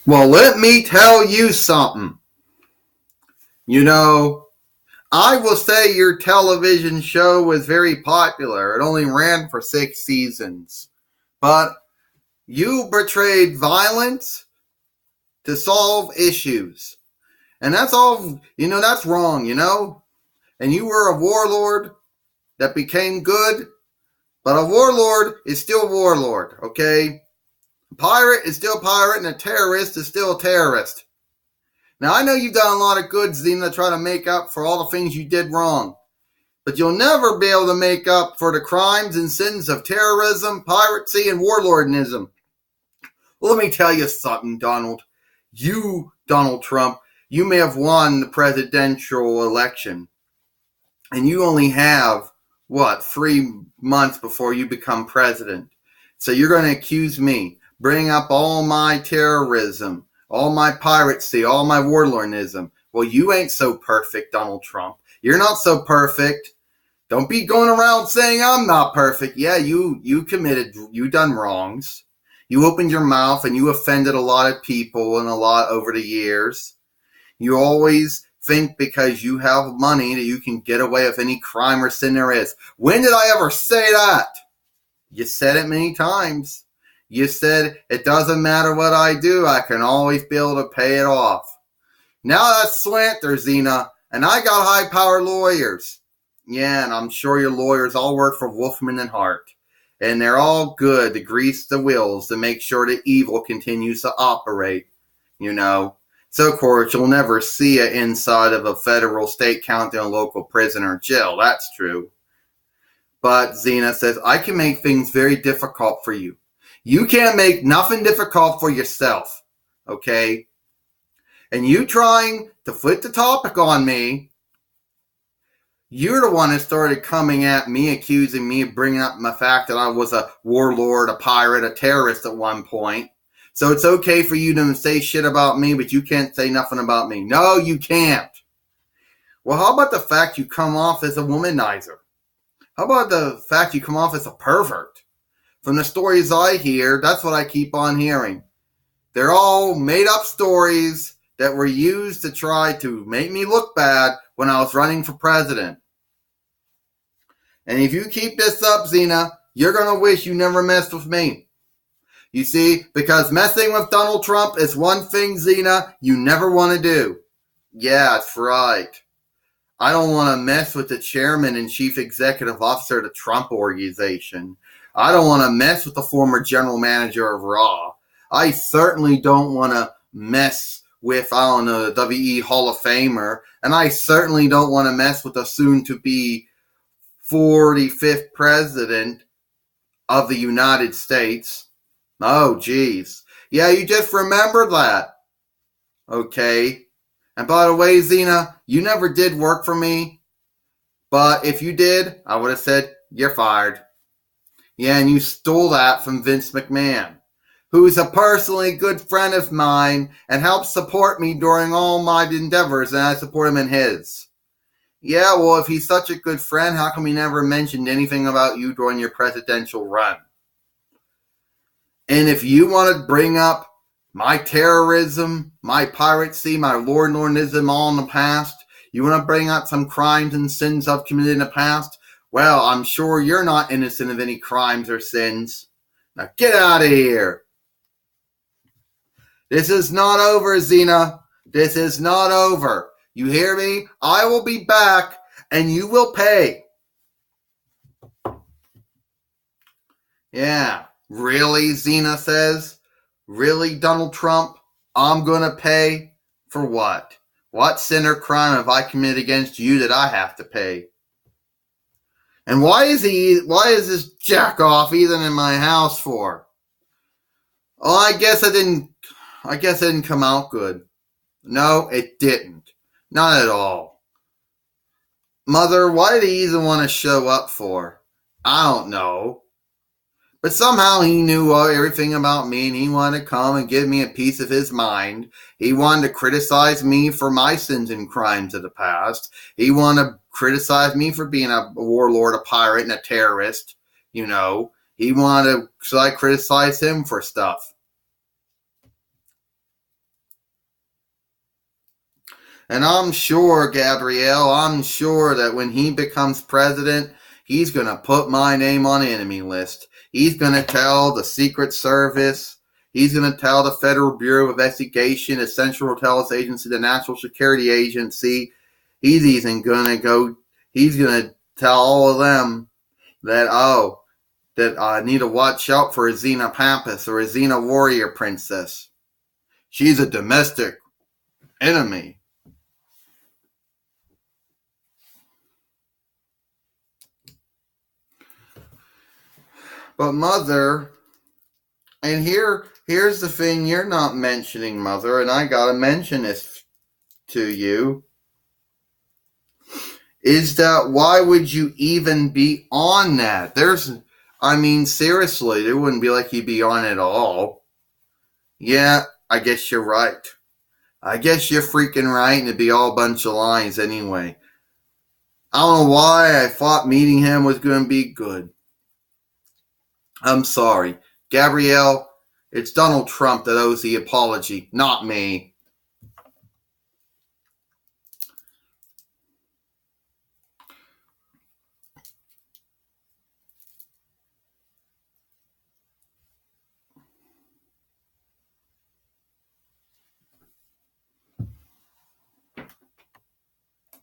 Well, let me tell you something. You know, I will say your television show was very popular. It only ran for 6 seasons. But you portrayed violence to solve issues. And that's all, that's wrong. And you were a warlord that became good. But a warlord is still a warlord, okay? A pirate is still a pirate, and a terrorist is still a terrorist. Now, I know you've done a lot of good, Xena, to try to make up for all the things you did wrong. But you'll never be able to make up for the crimes and sins of terrorism, piracy, and warlordism. Well, let me tell you something, Donald. You, Donald Trump, you may have won the presidential election. And you only have, 3 months before you become president. So you're going to accuse me, bring up all my terrorism, all my piracy, all my warlordism. Well, you ain't so perfect, Donald Trump. You're not so perfect. Don't be going around saying I'm not perfect. Yeah, you done wrongs. You opened your mouth and you offended a lot of people and a lot over the years. You always think because you have money that you can get away with any crime or sin there is. When did I ever say that? You said it many times. You said, it doesn't matter what I do, I can always be able to pay it off. Now that's slander, Xena, and I got high-powered lawyers. Yeah, and I'm sure your lawyers all work for Wolfman and Hart. And they're all good to grease the wheels to make sure the evil continues to operate, So, of course, you'll never see it inside of a federal, state, county, and local prison or jail. That's true. But Xena says, I can make things very difficult for you. You can't make nothing difficult for yourself, okay? And you trying to flip the topic on me, you're the one that started coming at me, accusing me of bringing up the fact that I was a warlord, a pirate, a terrorist at one point. So it's okay for you to say shit about me, but you can't say nothing about me. No, you can't. Well, how about the fact you come off as a womanizer? How about the fact you come off as a pervert? From the stories I hear, that's what I keep on hearing. They're all made-up stories that were used to try to make me look bad when I was running for president. And if you keep this up, Xena, you're going to wish you never messed with me. You see, because messing with Donald Trump is one thing, Xena, you never want to do. Yeah, that's right. I don't want to mess with the chairman and chief executive officer of the Trump organization. I don't want to mess with the former general manager of Raw. I certainly don't want to mess with, the WE Hall of Famer. And I certainly don't want to mess with the soon-to-be 45th president of the United States. Oh, geez. Yeah, you just remembered that. Okay. And by the way, Xena, you never did work for me. But if you did, I would have said, you're fired. Yeah, and you stole that from Vince McMahon, who's a personally good friend of mine and helps support me during all my endeavors, and I support him in his. Yeah, well, if he's such a good friend, how come he never mentioned anything about you during your presidential run? And if you want to bring up my terrorism, my piracy, my warlordism all in the past, you want to bring up some crimes and sins I've committed in the past, well, I'm sure you're not innocent of any crimes or sins. Now get out of here. This is not over, Xena. This is not over. You hear me? I will be back, and you will pay. Yeah. Really, Xena says? Really, Donald Trump? I'm going to pay? For what? What sin or crime have I committed against you that I have to pay? And why is this jack-off even in my house for? Oh, I guess it didn't come out good. No, it didn't. Not at all. Mother, why did he even want to show up for? I don't know. But somehow he knew everything about me, and he wanted to come and give me a piece of his mind. He wanted to criticize me for my sins and crimes of the past. He wanted to criticize me for being a warlord, a pirate, and a terrorist. He wanted to criticize him for stuff. And I'm sure, Gabrielle, I'm sure that when he becomes president, he's going to put my name on the enemy list. He's going to tell the Secret Service. He's going to tell the Federal Bureau of Investigation, the Central Intelligence Agency, the National Security Agency. He's going to tell all of them that, that I need to watch out for a Xena Pampas or a Xena Warrior Princess. She's a domestic enemy. But Mother, and here's the thing you're not mentioning, Mother, and I gotta mention this to you, is that why would you even be on that? Seriously, it wouldn't be like you'd be on it at all. Yeah, I guess you're right. I guess you're freaking right, and it'd be all a bunch of lies anyway. I don't know why I thought meeting him was going to be good. I'm sorry. Gabrielle, it's Donald Trump that owes the apology, not me.